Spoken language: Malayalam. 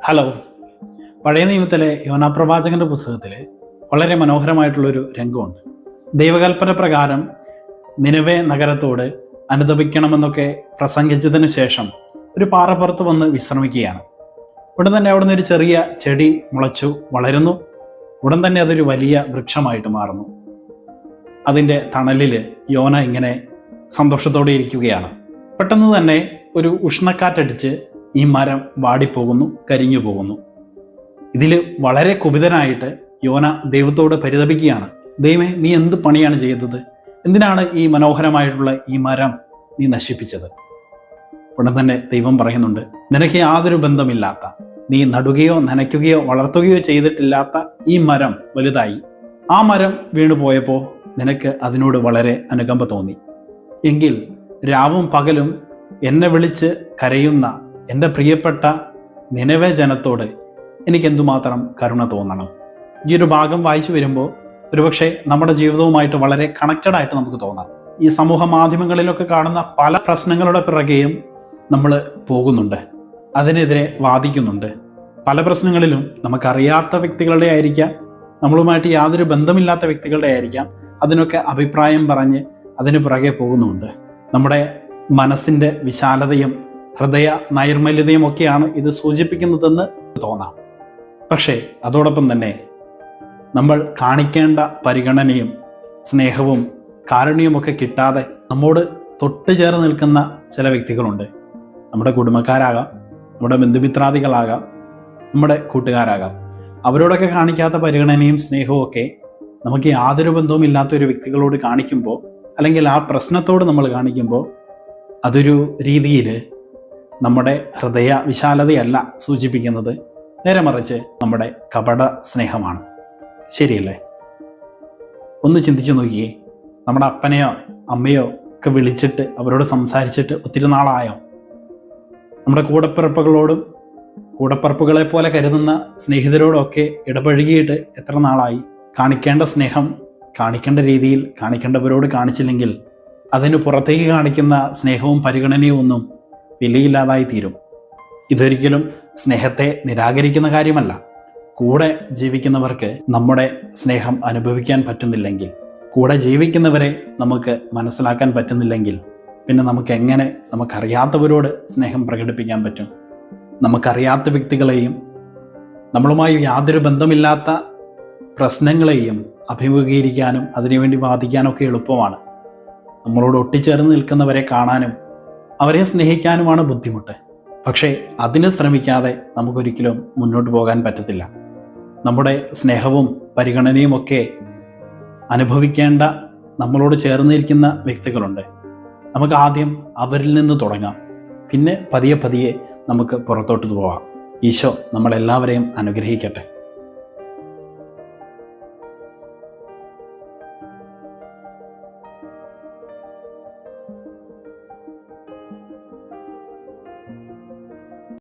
ഹലോ. പഴയ നിയമത്തിലെ യോനാ പ്രവാചകന്റെ പുസ്തകത്തിൽ വളരെ മനോഹരമായിട്ടുള്ളൊരു രംഗമുണ്ട്. ദൈവകൽപ്പന പ്രകാരം നിനവേ നഗരത്തോട് അനുതപിക്കണമെന്നൊക്കെ പ്രസംഗിച്ചതിന് ശേഷം ഒരു പാറപ്പുറത്ത് വന്ന് വിശ്രമിക്കുകയാണ്. ഉടൻ തന്നെ അവിടുന്ന് ഒരു ചെറിയ ചെടി മുളച്ചു വളരുന്നു. ഉടൻ തന്നെ അതൊരു വലിയ വൃക്ഷമായിട്ട് മാറുന്നു. അതിൻ്റെ തണലിൽ യോന ഇങ്ങനെ സന്തോഷത്തോടെ ഇരിക്കുകയാണ്. പെട്ടെന്ന് തന്നെ ഒരു ഉഷ്ണക്കാറ്റടിച്ച് ഈ മരം വാടിപ്പോകുന്നു, കരിഞ്ഞു പോകുന്നു. ഇതിൽ വളരെ കുപിതനായിട്ട് യോന ദൈവത്തോട് പരിതപിക്കുകയാണ്. ദൈവമേ, നീ എന്ത് പണിയാണ് ചെയ്തത്? എന്തിനാണ് ഈ മനോഹരമായിട്ടുള്ള ഈ മരം നീ നശിപ്പിച്ചത്? ഉടൻ തന്നെ ദൈവം പറയുന്നുണ്ട്, നിനക്ക് യാതൊരു ബന്ധമില്ലാത്ത, നീ നടുകയോ നനയ്ക്കുകയോ വളർത്തുകയോ ചെയ്തിട്ടില്ലാത്ത ഈ മരം വലുതായി. ആ മരം വീണുപോയപ്പോൾ നിനക്ക് അതിനോട് വളരെ അനുകമ്പ തോന്നി. എങ്കിൽ രാവും പകലും എന്നെ വിളിച്ച് കരയുന്ന എൻ്റെ പ്രിയപ്പെട്ട നിനവേ ജനത്തോട് എനിക്ക് എന്തുമാത്രം കരുണ തോന്നണം. ഈ ഒരു ഭാഗം വായിച്ചു വരുമ്പോൾ ഒരുപക്ഷെ നമ്മുടെ ജീവിതവുമായിട്ട് വളരെ കണക്റ്റഡ് ആയിട്ട് നമുക്ക് തോന്നാം. ഈ സമൂഹ മാധ്യമങ്ങളിലൊക്കെ കാണുന്ന പല പ്രശ്നങ്ങളുടെ പിറകെയും നമ്മൾ പോകുന്നുണ്ട്, അതിനെതിരെ വാദിക്കുന്നുണ്ട്. പല പ്രശ്നങ്ങളിലും നമുക്കറിയാത്ത വ്യക്തികളുടെ ആയിരിക്കാം, നമ്മളുമായിട്ട് യാതൊരു ബന്ധമില്ലാത്ത വ്യക്തികളുടെ ആയിരിക്കാം. അതിനൊക്കെ അഭിപ്രായം പറഞ്ഞ് അതിന് പിറകെ പോകുന്നുണ്ട്. നമ്മുടെ മനസ്സിൻ്റെ വിശാലതയും ഹൃദയ നൈർമല്യതയും ഒക്കെയാണ് ഇത് സൂചിപ്പിക്കുന്നതെന്ന് തോന്നാം. പക്ഷേ അതോടൊപ്പം തന്നെ നമ്മൾ കാണിക്കേണ്ട പരിഗണനയും സ്നേഹവും കാരുണ്യവുമൊക്കെ കിട്ടാതെ നമ്മോട് തൊട്ട് ചേർന്ന് നിൽക്കുന്ന ചില വ്യക്തികളുണ്ട്. നമ്മുടെ കുടുംബക്കാരാകാം, നമ്മുടെ ബന്ധുമിത്രാദികളാകാം, നമ്മുടെ കൂട്ടുകാരാകാം. അവരോടൊക്കെ കാണിക്കാത്ത പരിഗണനയും സ്നേഹവും ഒക്കെ നമുക്ക് യാതൊരു ബന്ധവും ഇല്ലാത്ത ഒരു വ്യക്തികളോട് കാണിക്കുമ്പോൾ, അല്ലെങ്കിൽ ആ പ്രശ്നത്തോട് നമ്മൾ കാണിക്കുമ്പോൾ, അതൊരു രീതിയിൽ നമ്മുടെ ഹൃദയ വിശാലതയല്ല സൂചിപ്പിക്കുന്നത്, നേരെ മറിച്ച് നമ്മുടെ കപട സ്നേഹമാണ്. ശരിയല്ലേ? ഒന്ന് ചിന്തിച്ചു നോക്കിയേ. നമ്മുടെ അപ്പനെയോ അമ്മയോ ഒക്കെ വിളിച്ചിട്ട് അവരോട് സംസാരിച്ചിട്ട് ഒത്തിരി നാളായോ? നമ്മുടെ കൂടപ്പിറപ്പുകളോടും കൂടപ്പിറപ്പുകളെ പോലെ കരുതുന്ന സ്നേഹിതരോടൊക്കെ ഇടപഴകിയിട്ട് എത്ര നാളായി? കാണിക്കേണ്ട സ്നേഹം കാണിക്കേണ്ട രീതിയിൽ കാണിക്കേണ്ടവരോട് കാണിച്ചില്ലെങ്കിൽ അതിന് പുറത്തേക്ക് കാണിക്കുന്ന സ്നേഹവും പരിഗണനയും ഒന്നും വിലയില്ലാതായി തീരും. ഇതൊരിക്കലും സ്നേഹത്തെ നിരാകരിക്കുന്ന കാര്യമല്ല. കൂടെ ജീവിക്കുന്നവർക്ക് നമ്മുടെ സ്നേഹം അനുഭവിക്കാൻ പറ്റുന്നില്ലെങ്കിൽ, കൂടെ ജീവിക്കുന്നവരെ നമുക്ക് മനസ്സിലാക്കാൻ പറ്റുന്നില്ലെങ്കിൽ, പിന്നെ നമുക്ക് എങ്ങനെ നമുക്കറിയാത്തവരോട് സ്നേഹം പ്രകടിപ്പിക്കാൻ പറ്റും? നമുക്കറിയാത്ത വ്യക്തികളെയും നമ്മളുമായി യാതൊരു ബന്ധമില്ലാത്ത പ്രശ്നങ്ങളെയും അഭിമുഖീകരിക്കാനും അതിനുവേണ്ടി വാദിക്കാനൊക്കെ എളുപ്പമാണ്. നമ്മളോട് ഒട്ടിച്ചേർന്ന് നിൽക്കുന്നവരെ കാണാനും അവരെ സ്നേഹിക്കാനുമാണ് ബുദ്ധിമുട്ട്. പക്ഷേ അതിന് ശ്രമിക്കാതെ നമുക്കൊരിക്കലും മുന്നോട്ട് പോകാൻ പറ്റത്തില്ല. നമ്മുടെ സ്നേഹവും പരിഗണനയും ഒക്കെ അനുഭവിക്കേണ്ട നമ്മളോട് ചേർന്നിരിക്കുന്ന വ്യക്തികളുണ്ട്. നമുക്ക് ആദ്യം അവരിൽ നിന്ന് തുടങ്ങാം, പിന്നെ പതിയെ പതിയെ നമുക്ക് പുറത്തോട്ട് പോവാം. ഈശോ നമ്മളെല്ലാവരെയും അനുഗ്രഹിക്കട്ടെ.